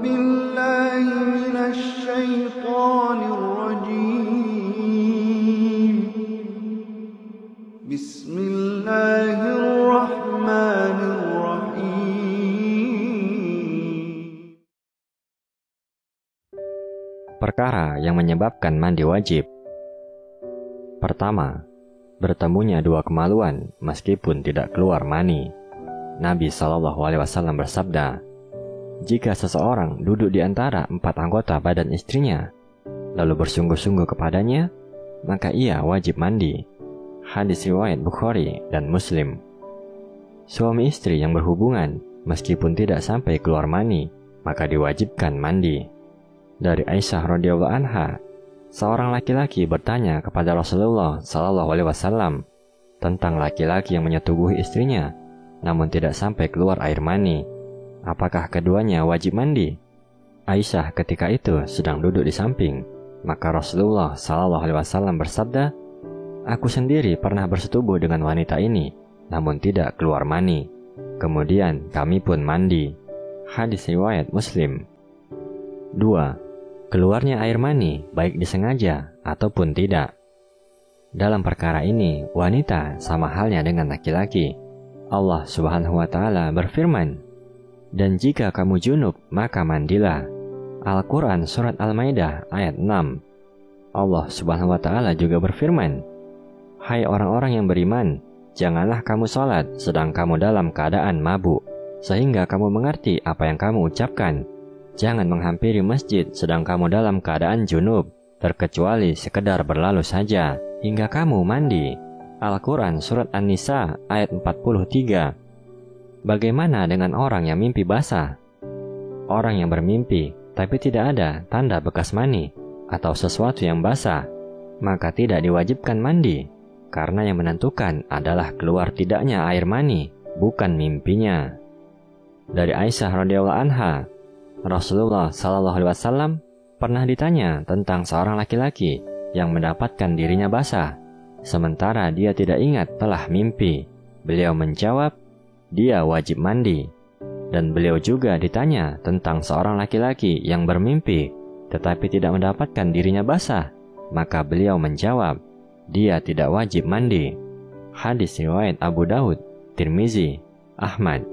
بالله من الشيطان الرجيم بسم الله الرحمن الرحيم. Perkara yang menyebabkan mandi wajib. Pertama, bertemunya dua kemaluan meskipun tidak keluar mani. Nabi SAW bersabda, jika seseorang duduk di antara 4 anggota badan istrinya, lalu bersungguh-sungguh kepadanya, maka ia wajib mandi. Hadis riwayat Bukhari dan Muslim. Suami istri yang berhubungan, meskipun tidak sampai keluar mani, maka diwajibkan mandi. Dari Aisyah radhiyallahu anha, seorang laki-laki bertanya kepada Rasulullah SAW tentang laki-laki yang menyetubuhi istrinya, namun tidak sampai keluar air mani. Apakah keduanya wajib mandi? Aisyah ketika itu sedang duduk di samping, maka Rasulullah SAW bersabda, aku sendiri pernah bersetubuh dengan wanita ini, namun tidak keluar mani. Kemudian kami pun mandi. Hadis riwayat Muslim. 2. Keluarnya air mani baik disengaja ataupun tidak. Dalam perkara ini, wanita sama halnya dengan laki-laki. Allah Subhanahu wa Ta'ala berfirman, dan jika kamu junub, maka mandilah. Al-Quran Surat Al-Maidah ayat 6. Allah Subhanahu wa Ta'ala juga berfirman, hai orang-orang yang beriman, janganlah kamu sholat sedang kamu dalam keadaan mabuk, sehingga kamu mengerti apa yang kamu ucapkan. Jangan menghampiri masjid sedang kamu dalam keadaan junub, terkecuali sekedar berlalu saja, hingga kamu mandi. Al-Quran Surat An-Nisa ayat 43. Bagaimana dengan orang yang mimpi basah? Orang yang bermimpi tapi tidak ada tanda bekas mani atau sesuatu yang basah, maka tidak diwajibkan mandi, karena yang menentukan adalah keluar tidaknya air mani, bukan mimpinya. Dari Aisyah radhiyallahu anha, Rasulullah SAW pernah ditanya tentang seorang laki-laki yang mendapatkan dirinya basah, sementara dia tidak ingat telah mimpi. Beliau menjawab, dia wajib mandi. Dan beliau juga ditanya tentang seorang laki-laki yang bermimpi tetapi tidak mendapatkan dirinya basah, maka beliau menjawab, dia tidak wajib mandi. Hadis riwayat Abu Daud, Tirmizi, Ahmad.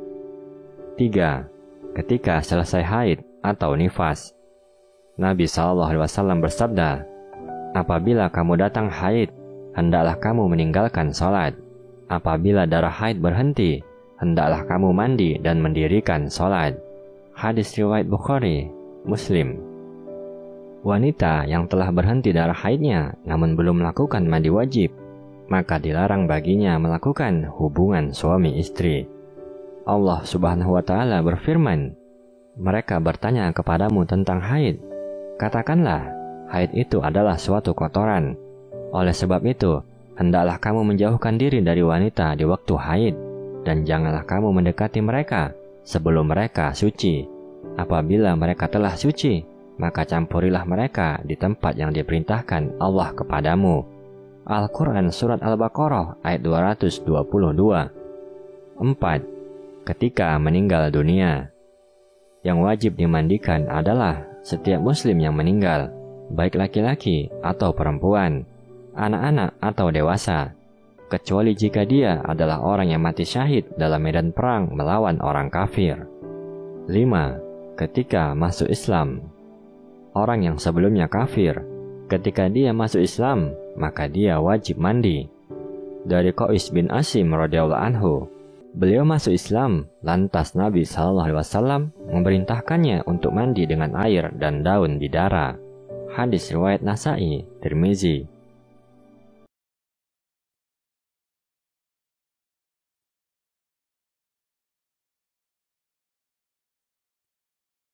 3. Ketika selesai haid atau nifas. Nabi SAW bersabda, apabila kamu datang haid, hendaklah kamu meninggalkan sholat. Apabila darah haid berhenti, hendaklah kamu mandi dan mendirikan sholat. Hadis riwayat Bukhari, Muslim. Wanita yang telah berhenti darah haidnya namun belum melakukan mandi wajib, maka dilarang baginya melakukan hubungan suami istri. Allah Subhanahu wa Ta'ala berfirman, mereka bertanya kepadamu tentang haid. Katakanlah, haid itu adalah suatu kotoran. Oleh sebab itu, hendaklah kamu menjauhkan diri dari wanita di waktu haid, dan janganlah kamu mendekati mereka sebelum mereka suci. Apabila mereka telah suci, maka campurilah mereka di tempat yang diperintahkan Allah kepadamu. Al-Quran Surat Al-Baqarah ayat 222. 4. Ketika meninggal dunia. Yang wajib dimandikan adalah setiap muslim yang meninggal, baik laki-laki atau perempuan, anak-anak atau dewasa, kecuali jika dia adalah orang yang mati syahid dalam medan perang melawan orang kafir. 5. Ketika masuk Islam. Orang yang sebelumnya kafir, ketika dia masuk Islam, maka dia wajib mandi. Dari Qais bin Asim radhiyallahu anhu, beliau masuk Islam, lantas Nabi SAW memerintahkannya untuk mandi dengan air dan daun bidara. Hadis riwayat Nasai, Tirmizi.